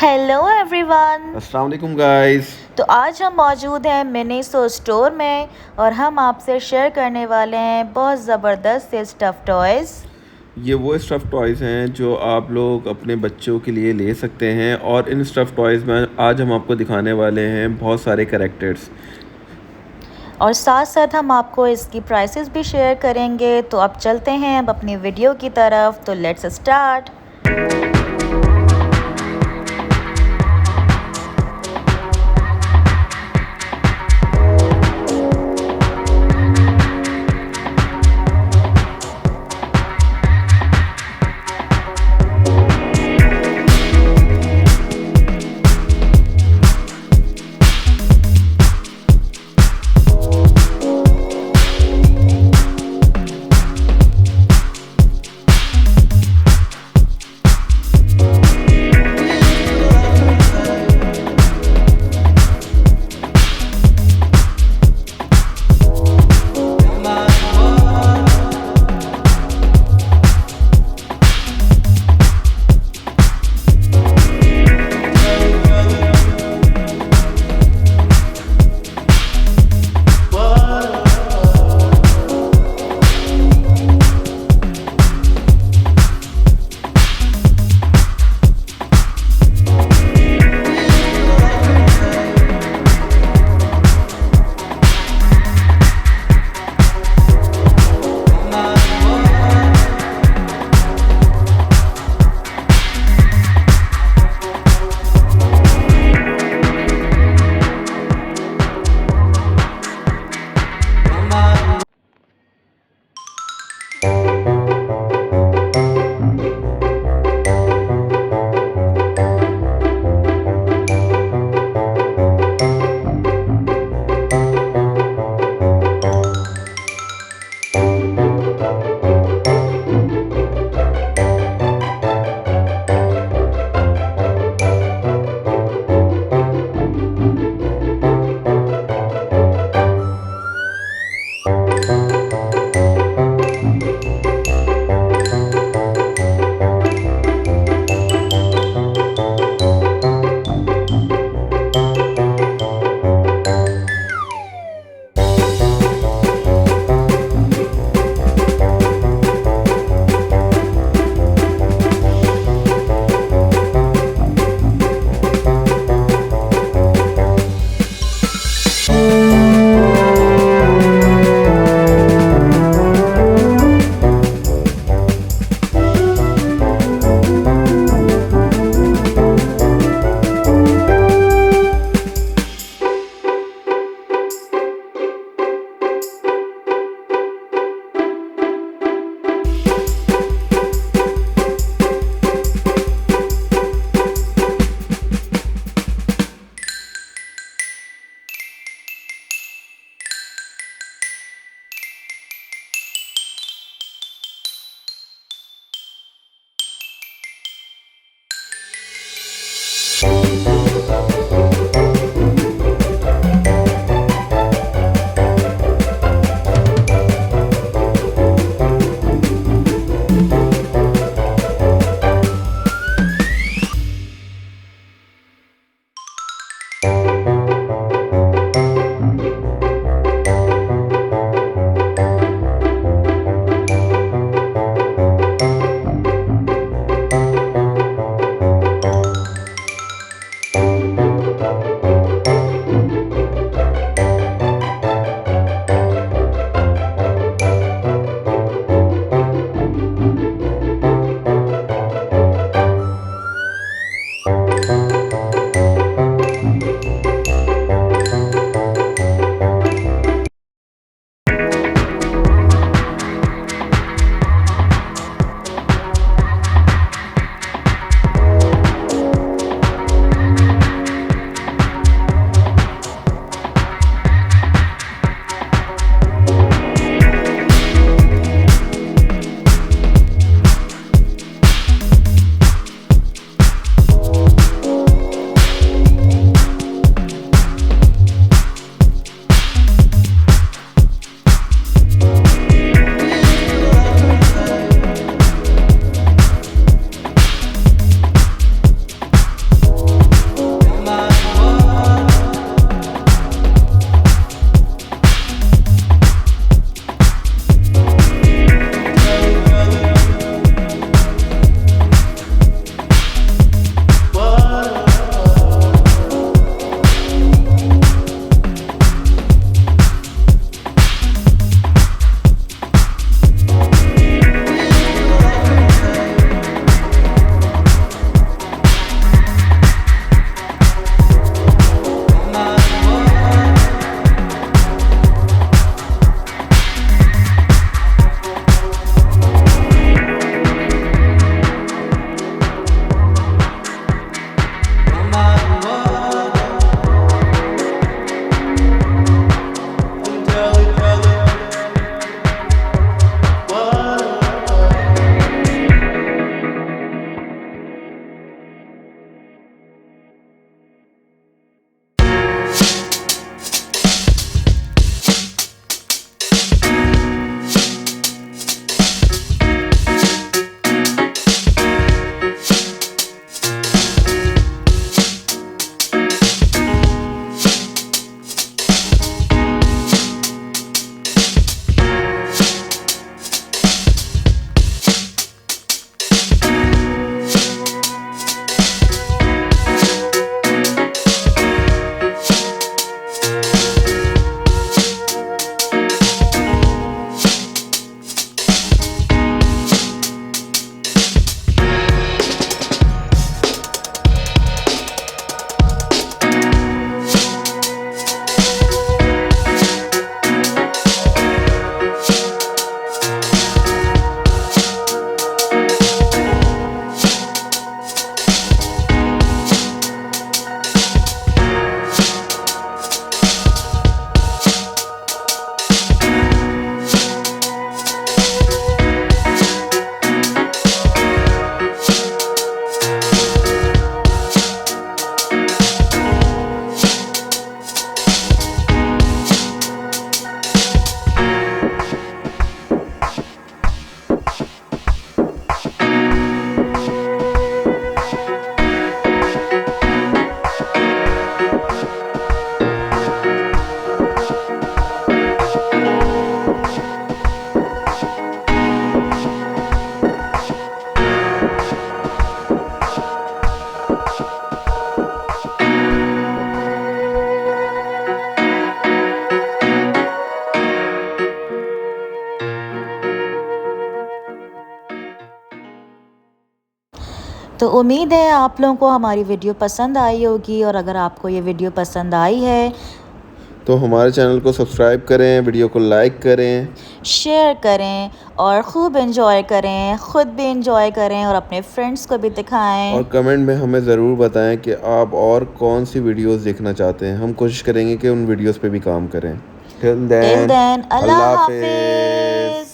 Hello everyone. अस्सलाम वालेकुम guys. तो आज हम मौजूद हैं मिनीसो स्टोर में और हम आपसे शेयर करने वाले हैं बहुत ज़बरदस्त से स्टफ़ टॉयज़। ये वो स्टफ़ टॉयज़ हैं जो आप लोग अपने बच्चों के लिए ले सकते हैं और इन स्टफ़ टॉयज़ में आज हम आपको दिखाने वाले हैं बहुत सारे कैरेक्टर्स। और साथ साथ हम आपको इसकी प्राइसेस भी शेयर करेंगे। तो अब चलते हैं अब अपनी वीडियो की तरफ। तो लेट्स स्टार्ट। तो उम्मीद है आप लोगों को हमारी वीडियो पसंद आई होगी, और अगर आपको ये वीडियो पसंद आई है तो हमारे चैनल को सब्सक्राइब करें, वीडियो को लाइक करें, शेयर करें और ख़ूब एंजॉय करें, ख़ुद भी एंजॉय करें और अपने फ्रेंड्स को भी दिखाएं। और कमेंट में हमें ज़रूर बताएं कि आप और कौन सी वीडियोस देखना चाहते हैं। हम कोशिश करेंगे कि उन वीडियोस पे भी काम करें। टिल टिल देन, देन, अल्लाह अल्लाह हाफिज़। हाफिज़।